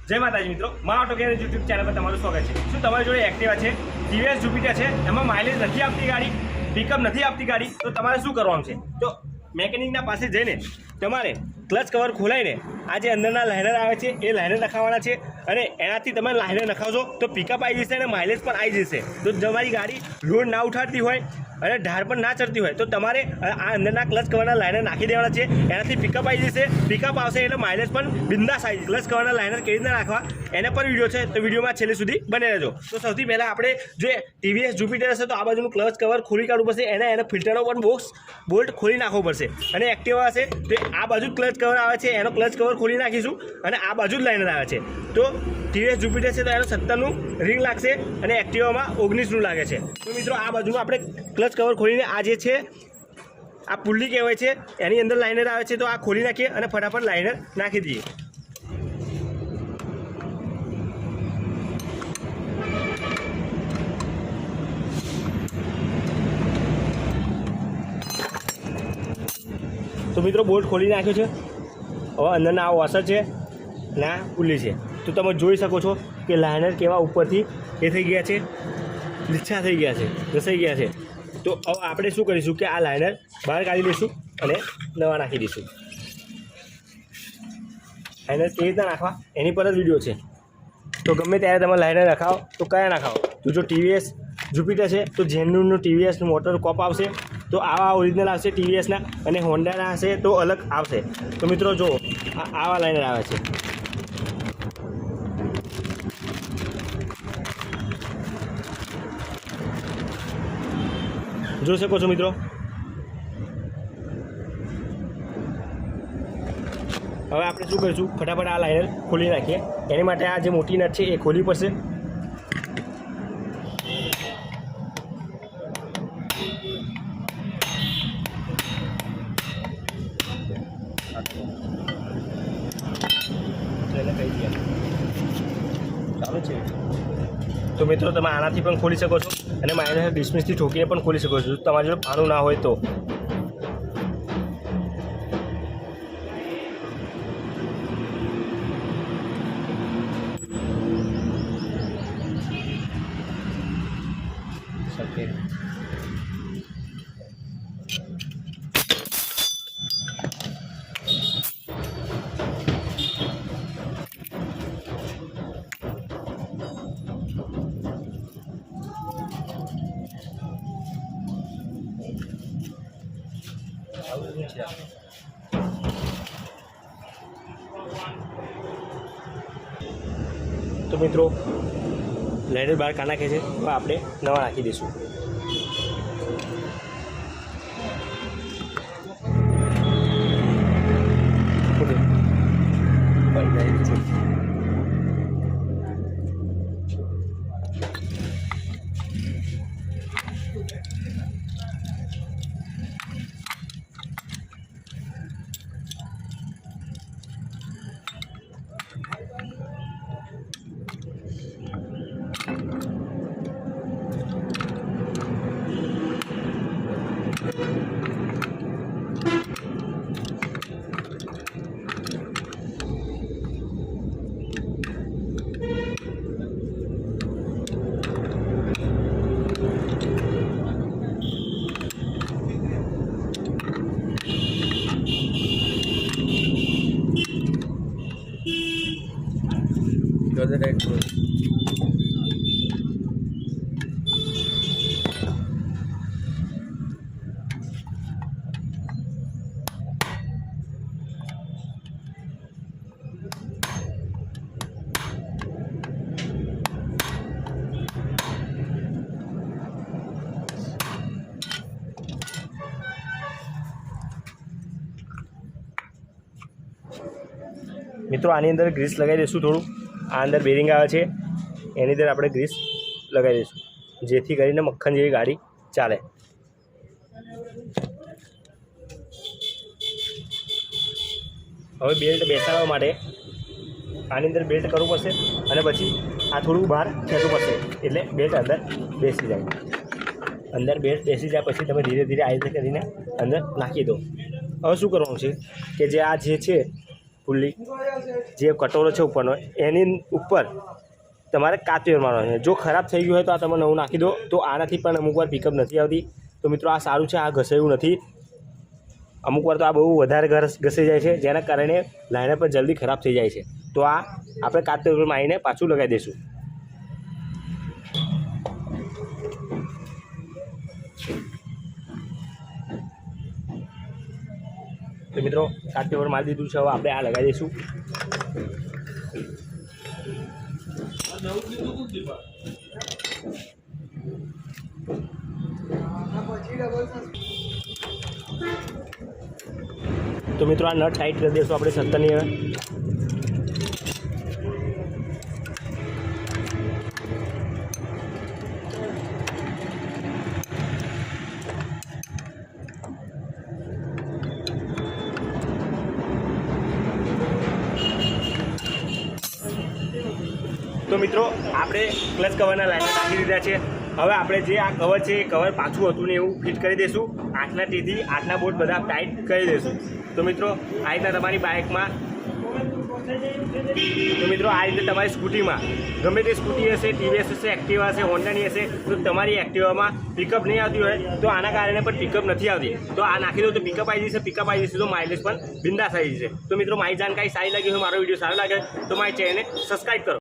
જય માતાજી મિત્રો, મારા ઓટો ગેરેજ યુટ્યુબ ચેનલ પર તમારું સ્વાગત છે। શું તમારી જોડે એક્ટિવા છે, ટીવીએસ જુપિટર છે, એમાં માઇલેજ નથી આપતી ગાડી, પિકઅપ નથી આપતી ગાડી, તો તમારે શું કરવાનું છે? તો મેકેનિકના પાસે જઈને તમારે ક્લચ કવર ખોલાવીને આ જે અંદરના લાઇનર આવે છે એ લાઇનર નખાવવાના છે અને એનાથી તમે લાઇનર નખાવશો તો પિકઅપ આવી જશે અને માઇલેજ પણ આવી જશે। તો તમારી ગાડી લોડ ના ઉઠાડતી હોય અને ઢાળ પણ ના ચડતી હોય તો તમારે આ અંદરના ક્લચ કવરના લાઇનર નાખી દેવાના છે, એનાથી પિકઅપ આવી જશે। પિકઅપ આવશે એટલે માઇલેજ પણ બિંદાસ આવી જશે। ક્લચ કવરના લાઇનર કેવી રીતે નાખવા એના પર વિડીયો છે, તો વિડીયોમાં છેલ્લે સુધી બને રહેજો। તો સૌથી પહેલાં આપણે જે ટીવીએસ જુપિટર હશે તો આ બાજુનું ક્લચ કવર ખોલી કાઢવું પડશે, એના ફિલ્ટરનો પણ બોલ્ટ ખોલી નાખવો પડશે। અને એક્ટિવા હશે તો આ બાજુ જ ક્લચ કવર આવે છે, એનો ક્લચ કવર ખોલી નાખીશું અને આ બાજુ જ લાઇનર આવે છે। તો ટીવીએસ જુપિટર છે તો એનો 17નું રિંગ લાગશે અને એક્ટિવામાં 19નું લાગે છે। તો મિત્રો આ બાજુમાં આપણે ક્લચ કવર ખોલીને આ જે છે આ પુલ્લી કહેવાય છે, એની અંદર લાઇનર આવે છે, તો આ ખોલી નાખીએ અને ફટાફટ લાઇનર નાખી દઈએ। તો મિત્રો બોલ્ટ ખોલી નાખ્યો છે, હવે અંદરના આ વોશર છે ને આ પુલ્લી છે, તો તમે જોઈ શકો છો કે લાઇનર કેવા ઉપરથી એ થઈ ગયા છે, લીછા થઈ ગયા છે, ઘસાઈ ગયા છે। તો હવે આપણે શું કરીશું કે આ લાઇનર બહાર કાઢી લઈશું અને નવા નાખી દઈશું। લાઇનર કેવી રીતના નાખવા એની પર જ વિડીયો છે, તો ગમે ત્યારે તમે લાઇનર નખાવો તો કયા નખાવો? તો જો ટીવીએસ જુપિટર છે તો જેન્યુનનું ટીવીએસનું મોટર કોપ આવશે, તો આવા ઓરિજિનલ આવશે ટીવીએસના, અને હોન્ડાના હશે તો અલગ આવશે। તો મિત્રો જો આવા લાઇનર આવે છે, જોઈ શકો છો મિત્રો। હવે આપણે શું કરીશું, ફટાફટ આ લાઇનર ખોલી નાખીએ। એની માટે આ જે મોટી નટ છે એ ખોલવી પડશે। તો મિત્રો તમે આનાથી પણ ખોલી શકો છો અને માઇનસ ડિસ્મિસથી ઠોકીને પણ ખોલી શકો છો, તમારી જોડે પાનું ના હોય તો। તો મિત્રો લાઇનર બહાર કાઢી નાખે છે, તો આપણે નવા નાખી દઈશું। મિત્રો આની અંદર ગ્રીસ લગાવી દઈશું થોડું, આ અંદર બેરિંગ આવે છે એની અંદર આપણે ગ્રીસ લગાવી દઈશું, જેથી કરીને મક્ખન જેવી ગાડી ચાલે। હવે બેલ્ટ બેસાડવા માટે આની અંદર બેલ્ટ કરવું પડશે અને પછી આ થોડું બહાર ખેંચવું પડશે એટલે બેલ્ટ અંદર બેસી જાય। અંદર બેલ્ટ બેસી જાય પછી તમે ધીરે ધીરે આ રીતે કરીને અંદર નાખી દો। હવે શું કરવાનું છે કે જે આ જે છે ખુલ્લી જે કટોરો છે ઉપરનો એની ઉપર તમારે કાચવેર મારવાનો છે. જો ખરાબ થઈ ગયું હોય તો આ તમે નવું નાખી દો. તો આનાથી પણ અમુક વાર પિકઅપ નથી આવતી. તો મિત્રો આ સારું છે, આ ઘસાયું નથી. અમુક વાર તો આ બહુ વધારે ઘસાઈ જાય છે, જેના કારણે લાઇનર પર જલ્દી ખરાબ થઈ જાય છે. તો આ આપણે કાચવેર મારીને પાછું લગાવી દઈશું. તો મિત્રો કાચવેર મારી દીધું છે, હવે આપણે આ લગાવી દઈશું. તો મિત્રો આ નટ ટાઈટ કરી દઈશું આપણે 17ની. તો મિત્રો આપણે ક્લચ કવરના લાઇનર નાખી દીધા છે. હવે આપણે જે આ કવર છે એ કવર પાછું હતું ને એવું ફિટ કરી દઈશું. 8ના ટીથી 8ના બોલ્ટ બધા ટાઈટ કરી દઈશું. તો મિત્રો આ રીતના તમારી બાઇકમાં, તો મિત્રો આ રીતે તમારી સ્કૂટીમાં ગમે તે સ્કૂટી હશે, ટીવીએસ હશે, એક્ટિવા હશે, હોન્ડાની હશે, તો તમારી એક્ટિવામાં પિકઅપ નહીં આવતી હોય તો આના કારણે પણ પિકઅપ નથી આવતી. તો આ નાખી દો તો પિકઅપ આવી જશે. પિકઅપ આવી જશે તો માઇલેજ પણ બિંદાસ આવી જશે. તો મિત્રો મારી જાણકારી સારી લાગી હોય, મારો વિડીયો સારો લાગે તો મારી ચેનલને સબસ્ક્રાઈબ કરો.